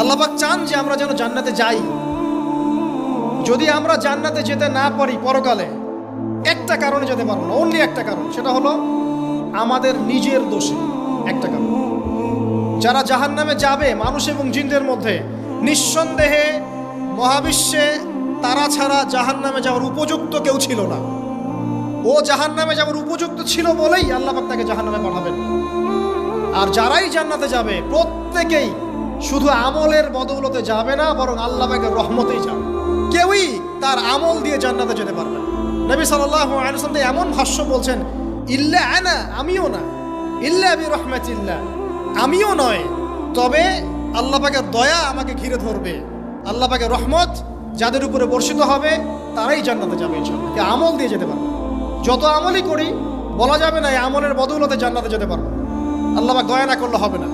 আল্লাহ পাক চান যে আমরা যেন জান্নাতে যাই। যদি আমরা জান্নাতে যেতে না পারি পরকালে, একটা কারণে যেতে পারবো না, অনলি একটা কারণ, সেটা হলো আমাদের নিজের দোষে। একটা কারণ, যারা জাহান্নামে যাবে মানুষ এবং জিনদের মধ্যে, নিঃসন্দেহে মহাবিশ্বে তারা ছাড়া জাহান্নামে যাওয়ার উপযুক্ত কেউ ছিল না। ও জাহান্নামে যাওয়ার উপযুক্ত ছিল বলেই আল্লাহ পাক তাকে জাহান্নামে পাঠাবেন। আর যারাই জান্নাতে যাবে প্রত্যেকেই শুধু আমলের বদৌলতে যাবে না, বরং আল্লাহ পাকের রহমতেই যাবে। কেউই তার আমল দিয়ে জান্নাতে যেতে পারবে না। নবী সাল্লাল্লাহু আলাইহি ওয়াসাল্লাম এমন ভাষ্য বলছেন, ইল্লা আনা, আমিও না, ইল্লা বি রাহমাতিল্লাহ, আমিও নয়, তবে আল্লাহ পাকের দয়া আমাকে ঘিরে ধরবে, আল্লাহ পাকের রহমত যাদের উপরে বর্ষিত হবে তারাই জান্নাতে যাবে ইনশাআল্লাহ। কে আমল দিয়ে যেতে পারবে। যত আমলই করি বলা যাবে না এই আমলের বদৌলতে জান্নাতে যেতে পারবো, আল্লাহ পাক দয়া না করলে হবে না।